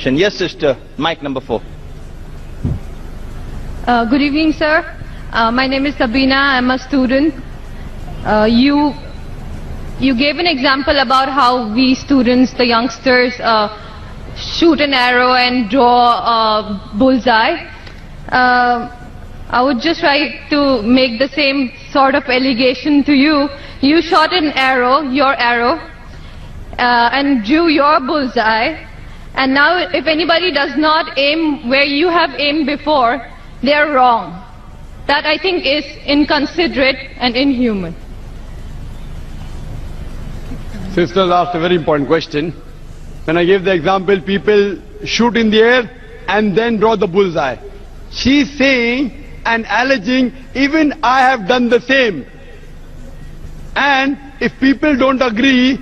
question. Yes, sister. Mic number 4. Good evening, sir. My name is Sabina. I'm a student. You gave an example about how we students, the youngsters, shoot an arrow and draw a bullseye. I would just try to make the same sort of allegation to you. You shot an arrow, your arrow, and drew your bullseye. And now if anybody does not aim where you have aimed before, they are wrong. That I think is inconsiderate and inhuman. Sisters asked a very important question. When I gave the example, people shoot in the air and then draw the bullseye. She's saying and alleging, even I have done the same. And if people don't agree,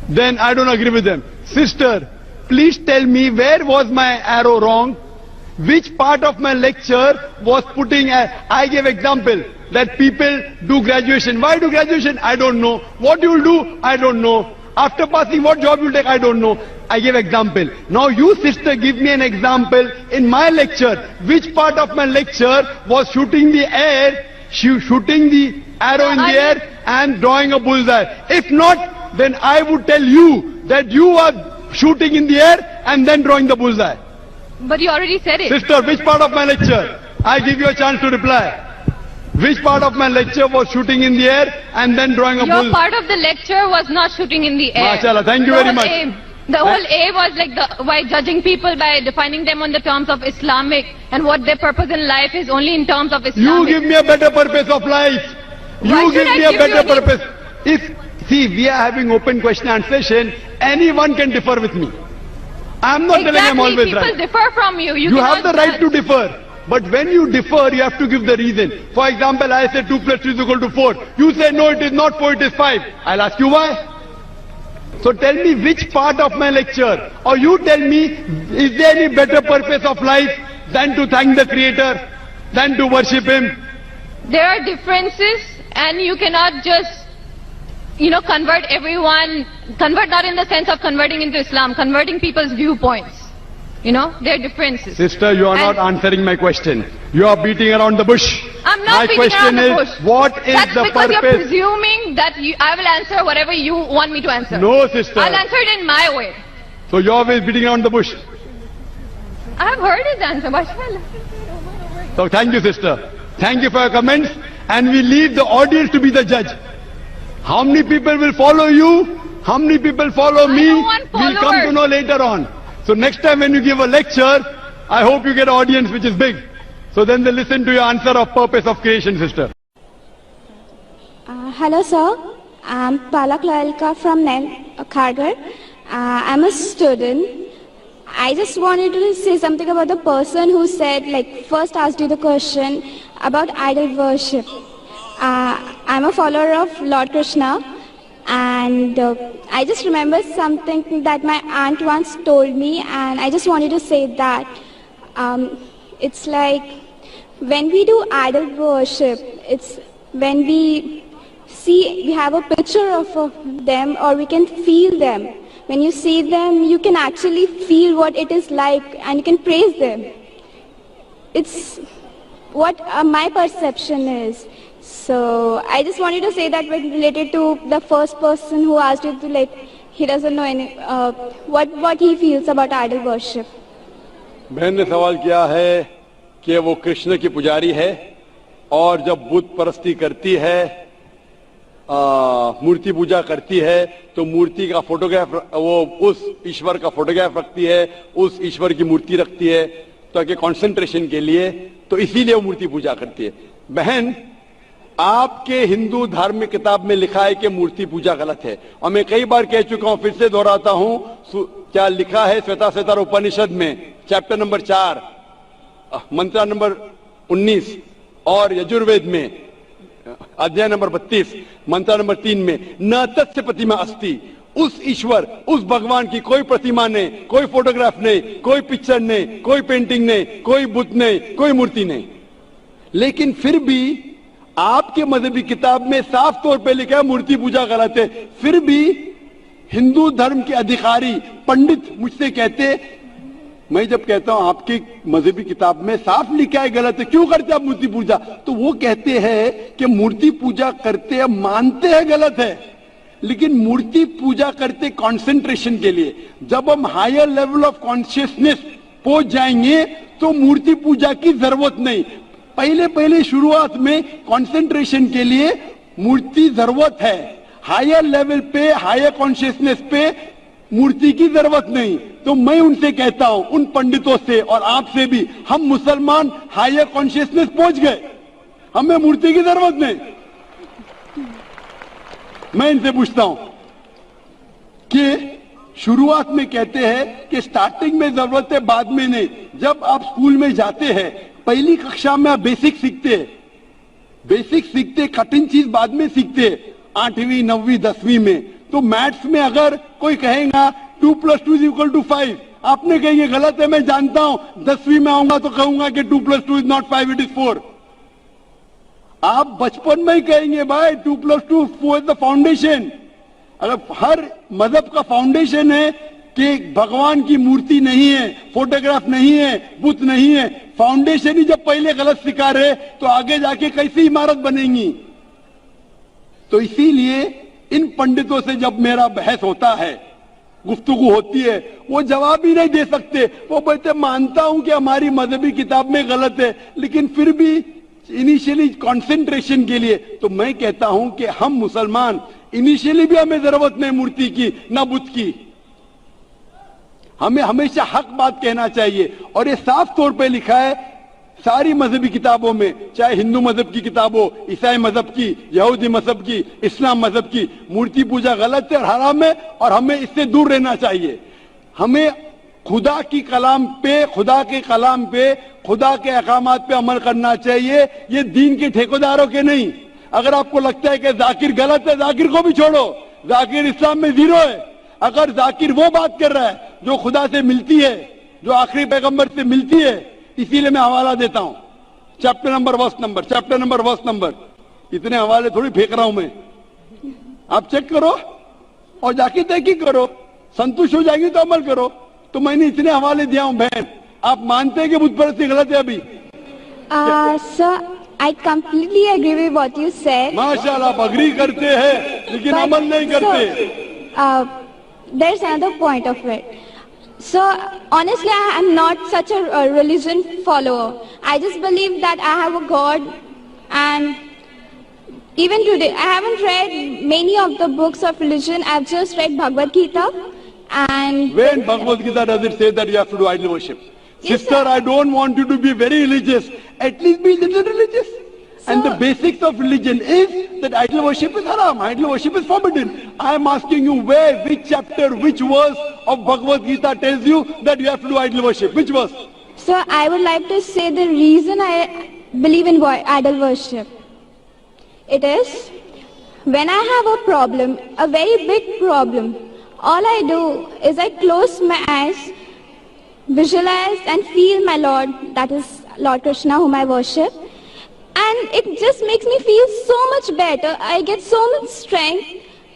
then I don't agree with them. Sister, please tell me, where was my arrow wrong? Which part of my lecture was putting I gave example that people do graduation. Why do graduation? I don't know. What you will do? I don't know. After passing, what job you will take? I don't know. I gave example. Now you, sister, give me an example in my lecture. Which part of my lecture was shooting the air, shooting the arrow in the air and drawing a bullseye? If not, then I would tell you that you are shooting in the air and then drawing the bullseye. But you already said it. Sister, which part of my lecture? I give you a chance to reply. Which part of my lecture was shooting in the air and then drawing a bullseye? Your part of the lecture was not shooting in the air. MashaAllah, thank you very much. The whole aim was like by judging people by defining them on the terms of Islamic and what their purpose in life is only in terms of Islamic. You give me a better purpose of life. You give me a better purpose. See, we are having open question and session. Anyone can differ with me. I am not telling I am always right. People differ from you. You have the right to differ. But when you differ, you have to give the reason. For example, I say 2 plus 2 is equal to 4. You say no, it is not 4, it is 5. I'll ask you why. So tell me which part of my lecture, or you tell me, is there any better purpose of life than to thank the Creator, than to worship Him? There are differences, and you cannot just, convert everyone, convert not in the sense of converting into Islam, converting people's viewpoints. There are differences. Sister, you are not answering my question. You are beating around the bush. I'm not beating around the bush. What is That's the because purpose? you're presuming that I will answer whatever you want me to answer. No, sister. I'll answer it in my way. So you're always beating around the bush. I have heard his answer. Why should I? So thank you, sister. Thank you for your comments. And we leave the audience to be the judge. How many people will follow you? How many people follow me? We'll come to know later on. So next time when you give a lecture, I hope you get an audience which is big. So then they listen to your answer of purpose of creation, sister. Hello, sir. I'm Palak Lalka from Kharghar. I'm a student. I just wanted to say something about the person who said, first asked you the question about idol worship. I'm a follower of Lord Krishna. And I just remember something that my aunt once told me, and I just wanted to say that it's like when we do idol worship, it's when we have a picture of them, or we can feel them. When you see them, you can actually feel what it is like, and you can praise them. It's what my perception is. So I just wanted to say that related to the first person who asked you to he doesn't know what he feels about idol worship. बहन ने सवाल किया है कि वो कृष्ण की पुजारी है और जब बुत परस्ती करती है, मूर्ति पूजा करती है, तो मूर्ति का फोटोग्राफ वो उस ईश्वर का फोटोग्राफ रखती है, उस ईश्वर की मूर्ति रखती है ताकि कंसंट्रेशन के लिए, तो इसीलिए वो मूर्ति पूजा करती है. बहन, आपके हिंदू धार्मिक किताब में लिखा है कि मूर्ति पूजा गलत है, और मैं कई बार कह चुका हूं, फिर से दोहराता हूं. क्या लिखा है श्वेताश्वेतर उपनिषद में चैप्टर नंबर 4 मंत्र नंबर 19 और यजुर्वेद में अध्याय नंबर 32 मंत्र नंबर 3 में न तस्य प्रतिमा अस्ति. उस ईश्वर, उस भगवान की कोई प्रतिमा नहीं, कोई फोटोग्राफ नहीं, कोई पिक्चर नहीं, कोई पेंटिंग नहीं, कोई बुत नहीं, कोई मूर्ति नहीं. लेकिन फिर भी आपके मजहबी किताब में साफ तौर पे लिखा है मूर्ति पूजा गलत है. फिर भी हिंदू धर्म के अधिकारी पंडित मुझसे कहते मैं जब कहता हूं आपकी मजहबी किताब में साफ लिखा है गलत है, क्यों करते आप मूर्ति पूजा, तो वो कहते हैं कि मूर्ति पूजा करते हैं, मानते हैं गलत है, लेकिन मूर्ति पूजा करते कंसंट्रेशन के लिए। जब हम हायर लेवल ऑफ कॉन्शियसनेस पहुंच जाएंगे तो मूर्ति पूजा की जरूरत नहीं। पहले पहले शुरुआत में कंसंट्रेशन के लिए मूर्ति जरूरत है, हायर लेवल पे, हायर कॉन्शियसनेस पे मूर्ति की जरूरत नहीं। तो मैं उनसे कहता हूं, उन पंडितों से और आपसे भी, हम मुसलमान हायर कॉन्शियसनेस पहुंच गए, हमें मूर्ति की जरूरत नहीं। मैं इनसे पूछता हूं कि शुरुआत में कहते हैं कि स्टार्टिंग में जरूरत है, बाद में नहीं। जब आप स्कूल में जाते हैं, पहली कक्षा में आप बेसिक सीखते हैं, बेसिक सीखते, कठिन चीज बाद में सीखते, 8वीं 9वीं 10वीं में। तो मैथ्स में अगर कोई कहेगा 2 + 2 = 5, आपने कहेंगे गलत है, मैं जानता हूं, 10वीं में आऊंगा तो कहूंगा कि 2 + 2 = 5, it is 4। आप बचपन में ही कहेंगे भाई 2 + 2 4 इज द फाउंडेशन। अगर हर मजहब का फाउंडेशन है कि भगवान की मूर्ति नहीं है, फोटोग्राफ नहीं है, बुत नहीं है, फाउंडेशन ही जब पहले गलत सिखा रहे तो आगे जाके कैसी इमारत बनेगी। तो इसीलिए इन पंडितों से जब मेरा बहस होता है, गुफ्तगू होती है, वो जवाब ही नहीं दे सकते। वो बोलते मानता हूं कि हमारी मजहबी किताब में गलत है, लेकिन फिर भी इनिशियली कंसंट्रेशन के लिए। तो मैं कहता हूं कि हम मुसलमान इनिशियली भी हमें जरूरत नहीं मूर्ति की ना बुत की, हमें हमेशा हक बात कहना चाहिए। और ये साफ तौर पे लिखा है सारी मजहबी किताबों में, चाहे हिंदू मजहब की किताब हो, ईसाई मजहब की, यहूदी मजहब की, इस्लाम मजहब की, मूर्ति पूजा गलत है और हराम है और हमें इससे दूर रहना चाहिए। हमें खुदा की कलाम पे, खुदा के कलाम पे, खुदा के अहकामात पे अमल करना चाहिए, ये दीन के ठेकेदारों के नहीं। अगर आपको लगता है कि जाकिर गलत है, जाकिर को भी छोड़ो, जाकिर इस्लाम में 0 है। अगर जाकिर वो बात कर रहा है जो खुदा से मिलती है, जो आखिरी पैगंबर से मिलती है, इसीलिए मैं हवाला देता हूं, चैप्टर नंबर वर्स नंबर। इतने हवाले थोड़ी फेंक रहा हूं मैं, आप चेक करो और जाके तहकीक करो, संतुष्ट हो जाएगी तो अमल करो। तो मैंने इतने हवाले दिया हूं बहन, आप मानते हैं कि बुत परस्ती गलत है अभी? Sir, I completely agree with what you said. माशाल्लाह, आप अग्री करते हैं लेकिन अमल नहीं करते। There's another point of it. So honestly, I am not such a religion follower. I just believe that I have a God, and even today I haven't read many of the books of religion. I've just read Bhagavad Gita. And when Bhagavad Gita does it say that you have to do idol worship? Yes, Sister, sir. I don't want you to be very religious. At least be a little religious. And the basics of religion is that idol worship is haram. Idol worship is forbidden. I am asking you where, which chapter, which verse of Bhagavad Gita tells you that you have to do idol worship? Which verse? so I would like to say the reason I believe in idol worship. It is when I have a problem, a very big problem, all I do is I close my eyes, visualize and feel my Lord, that is Lord Krishna whom I worship. And it just makes me feel so much better. I get so much strength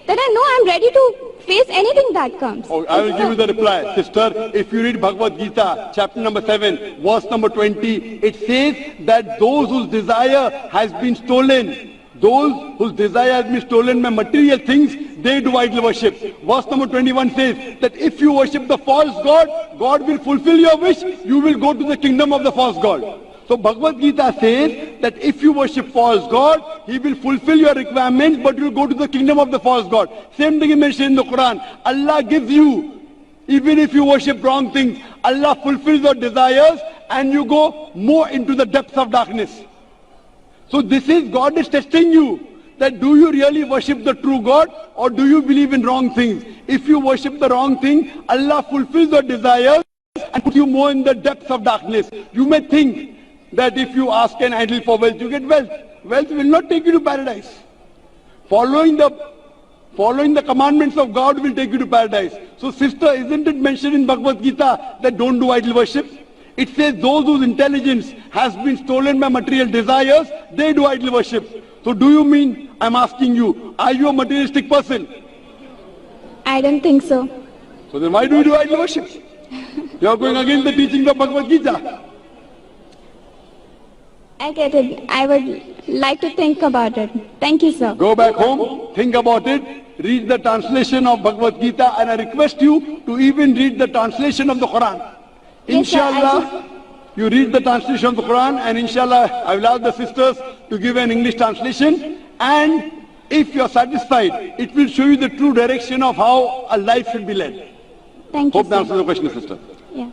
that I know I'm ready to face anything that comes. Oh, I will give you the reply. Sister, if you read Bhagavad Gita, chapter number 7, verse number 20, it says that those whose desire has been stolen, those whose desire has been stolen by material things, they do idol worship. Verse number 21 says that if you worship the false god, God will fulfill your wish, you will go to the kingdom of the false god. So Bhagavad Gita says that if you worship false god, he will fulfill your requirements, but you will go to the kingdom of the false god. Same thing is mentioned in the Quran. Allah gives you, even if you worship wrong things, Allah fulfills your desires and you go more into the depths of darkness. So this is, God is testing you, that do you really worship the true God or do you believe in wrong things? If you worship the wrong thing, Allah fulfills your desires and puts you more in the depths of darkness. You may think that if you ask an idol for wealth, you get wealth. Wealth will not take you to paradise. Following the commandments of God will take you to paradise. So sister, isn't it mentioned in Bhagavad Gita that don't do idol worship? It says those whose intelligence has been stolen by material desires, they do idol worship. So do you mean, I'm asking you, are you a materialistic person? I don't think so. So then why do you do idol worship? You are going against the teaching of Bhagavad Gita. I get it. I would like to think about it. Thank you, sir. Go back home, think about it, read the translation of Bhagavad Gita, and I request you to even read the translation of the Quran. Yes, sir, I Inshallah, you read the translation of the Quran, and inshallah, I will ask the sisters to give an English translation. And if you are satisfied, it will show you the true direction of how a life should be led. Thank you, Hope that sir. answers the question, sister. Yeah.